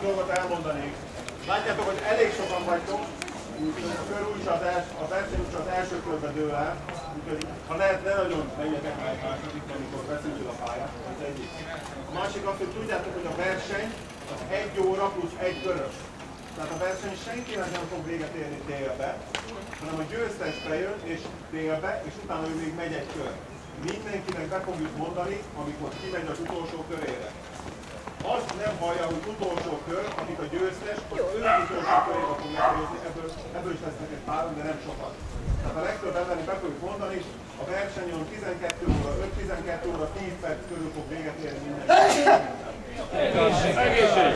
dolgot elmondanék. Látjátok, hogy elég sokan vagytok, úgyhogy a kör úgyis a verseny úgyis az első körbe dől el, úgyhogy ha lehet, ne nagyon menjetek meg második, amikor beszélünk a pályát, ez egyik. A másik az, hogy tudjátok, hogy a verseny az 1 óra plusz 1 körös. Tehát a verseny senkinek nem fog véget érni délbe, hanem a győztes bejön és délbe, és utána ő még megy egy kör. Mindenkinek be fogjuk mondani, amikor kimegy az utolsó körére. Azt nem hallja, hogy utolsó kör, amit a győztes, hogy ő utolsó körébe fogja nézni, ebből is lesznek egy páron, de nem sokat. Tehát a legtöbb embernek be fogjuk mondani, a versenyon 12 óra, 5-12 óra, 10 perc körül fog véget érni minden. Egészség! Egészség!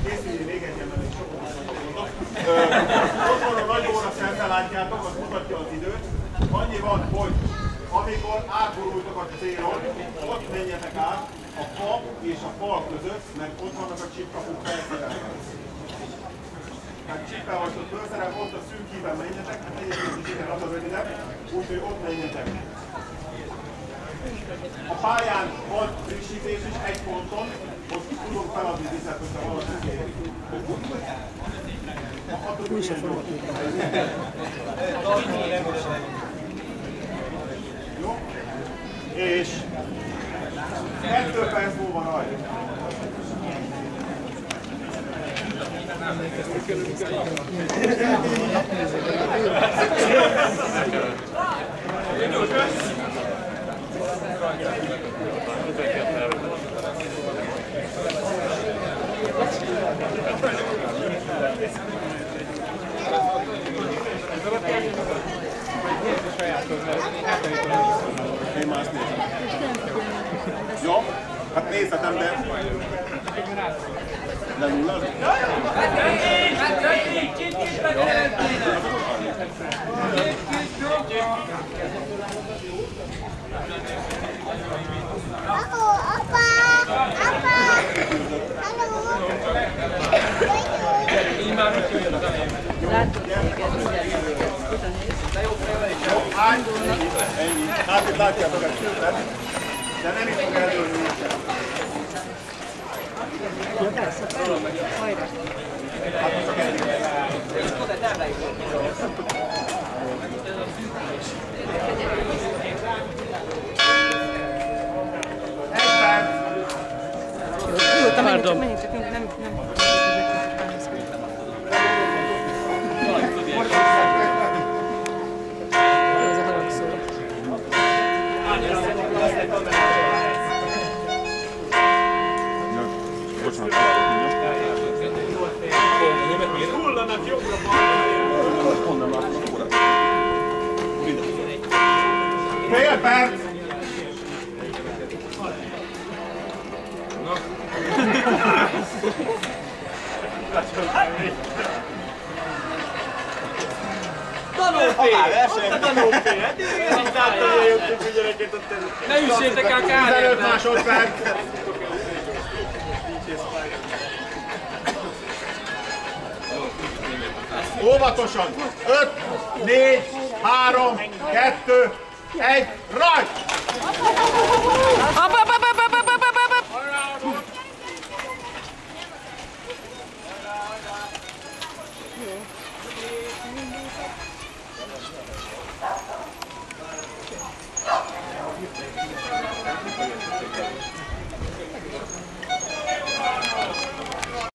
Készüljél még egyen, mert még sokan mondok. Ott van a nagy óra szemben látjátok, az mutatja az időt. Annyi van, hogy amikor átborultok a célon, ott menjetek át a fa és a fal között, mert ott vannak a csipkapuk felszerelve. Tehát csippel vagytok felszerelve, ott a szűk híven menjetek, hát egyébként is igen, az a rövidebb, úgyhogy ott menjetek. A pályán van frissítés is egy ponton, most tudok feladni vizet, hogyha valaki kéri. Jó? És 2 perc múlva rajta. Én más nézem. Jó? Hát nézhetem, de... Lenullad? Ennyi. Hát itt látjátok egy sőtet, de nem is fog eldőlni nincsen. Ja, persze, hajrá! Hát most csak ennyi. Egy perc! Nyugodtan, menjünk csak, nem. Ez a haragszó. Bocsánat. Hullanak jobbra-balra! Honnan látom az órát? Fél perc! Tanulfél! Hát én is láttam, hogy jöttünk a gyereket ott előtt. Ne üssétek el kárért! 15 másodperc! Óvatosan! 5, 4, 3, 2, 1, rajt!